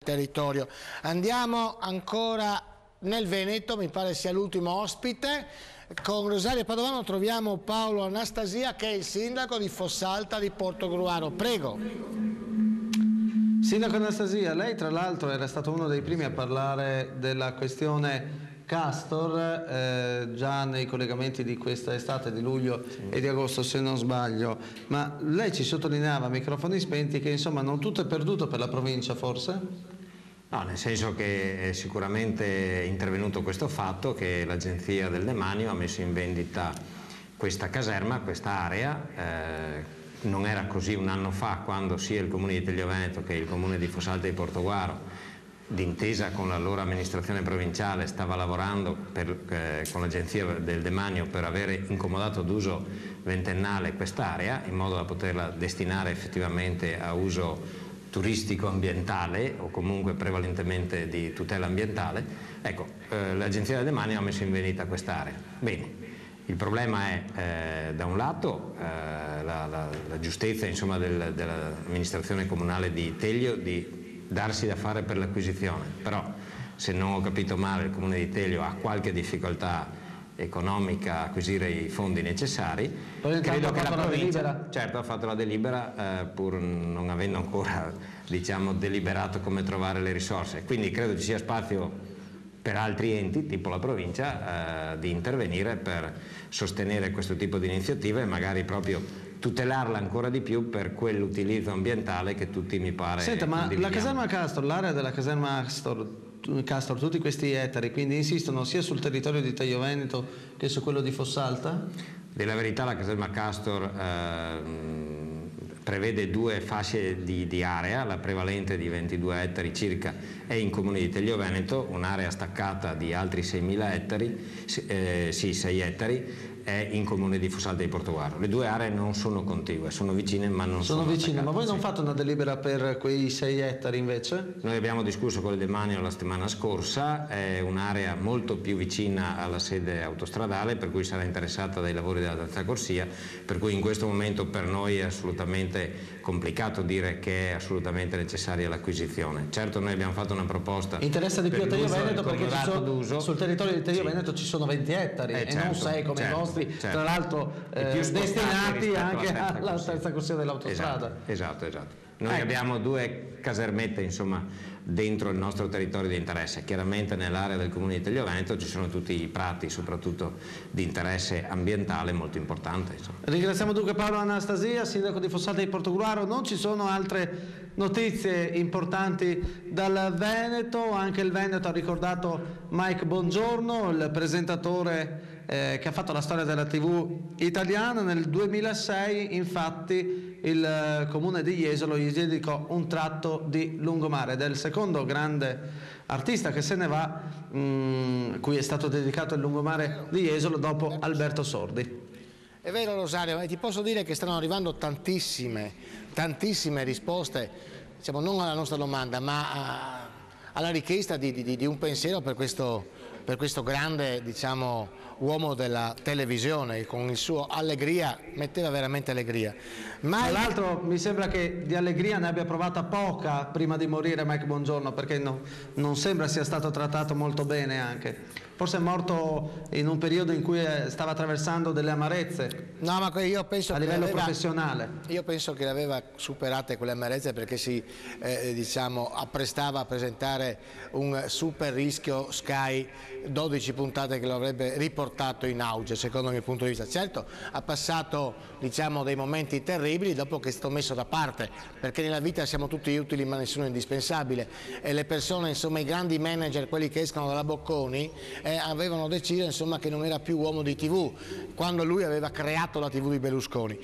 territorio. Andiamo ancora nel Veneto, mi pare sia l'ultimo ospite. Con Rosario Padovano troviamo Paolo Anastasia, che è il sindaco di Fossalta di Portogruaro. Prego. Sindaco Anastasia, lei tra l'altro era stato uno dei primi a parlare della questione Castor già nei collegamenti di questa estate, di luglio e di agosto se non sbaglio, ma lei ci sottolineava a microfoni spenti che insomma non tutto è perduto per la provincia, forse? No, nel senso che è sicuramente intervenuto questo fatto che l'Agenzia del Demanio ha messo in vendita questa caserma, questa area. Non era così un anno fa, quando sia il Comune di Telio Veneto che il Comune di Fossalta di Portogruaro, d'intesa con l'allora amministrazione provinciale, stava lavorando con l'Agenzia del Demanio per avere incomodato d'uso ventennale quest'area, in modo da poterla destinare effettivamente a uso turistico ambientale o comunque prevalentemente di tutela ambientale. Ecco, l'Agenzia del Demanio ha messo in vendita quest'area. Bene. Il problema è da un lato la giustezza dell'amministrazione comunale di Telio di darsi da fare per l'acquisizione, però se non ho capito male il Comune di Telio ha qualche difficoltà economica a acquisire i fondi necessari. Credo che la provincia, certo, ha fatto la delibera pur non avendo ancora deliberato come trovare le risorse, quindi credo ci sia spazio per altri enti, tipo la provincia, di intervenire per sostenere questo tipo di iniziative e magari proprio tutelarla ancora di più per quell'utilizzo ambientale che tutti mi pare. Senta, ma la caserma Castor, l'area della caserma Castor, tutti questi ettari, quindi insistono sia sul territorio di Telio Veneto che su quello di Fossalta? Della verità la caserma Castor prevede due fasce di area, la prevalente di 22 ettari circa è in Comune di Telio Veneto, un'area staccata di altri 6.000 ettari, 6 ettari, è in Comune di Fossalta di Portogruaro. Le due aree non sono contigue, sono vicine ma non sono vicine. attaccate. Ma voi non fate una delibera per quei 6 ettari invece? Noi abbiamo discusso con il Demanio la settimana scorsa, è un'area molto più vicina alla sede autostradale, per cui sarà interessata dai lavori della terza corsia, per cui in questo momento per noi è assolutamente complicato dire che è assolutamente necessaria l'acquisizione. Certo, noi abbiamo fatto una proposta. Interessa di più a Telio Veneto perché sul territorio di Telio Veneto ci sono 20 ettari e certo, non 6 come i nostri, tra l'altro destinati anche alla terza corsia dell'autostrada. Esatto. Noi abbiamo due casermette dentro il nostro territorio di interesse. Chiaramente nell'area del Comune di Telio Veneto ci sono tutti i prati, soprattutto di interesse ambientale molto importante. Ringraziamo dunque Paolo Anastasia, sindaco di Fossalta di Portogruaro. Non ci sono altre notizie importanti dal Veneto, anche il Veneto ha ricordato Mike Bongiorno, il presentatore che ha fatto la storia della TV italiana. Nel 2006 infatti il comune di Jesolo gli dedicò un tratto di lungomare, ed è il secondo grande artista che se ne va, cui è stato dedicato il lungomare di Jesolo dopo Alberto Sordi. È vero Rosario, ti posso dire che stanno arrivando tantissime risposte, non alla nostra domanda ma alla richiesta di un pensiero per questo grande uomo della televisione, con il suo allegria, metteva veramente allegria. Tra l'altro mi sembra che di allegria ne abbia provata poca prima di morire Mike Bongiorno, perché non sembra sia stato trattato molto bene anche. Forse è morto in un periodo in cui stava attraversando delle amarezze. No, ma io penso a livello professionale. Io penso che le aveva superate quelle amarezze, perché si apprestava a presentare un super rischio Sky, 12 puntate che lo avrebbe riportato in auge, secondo il mio punto di vista. Certo, ha passato dei momenti terribili dopo che è stato messo da parte, perché nella vita siamo tutti utili ma nessuno è indispensabile, e le persone, i grandi manager, quelli che escono dalla Bocconi, avevano deciso che non era più uomo di TV, quando lui aveva creato la TV di Berlusconi.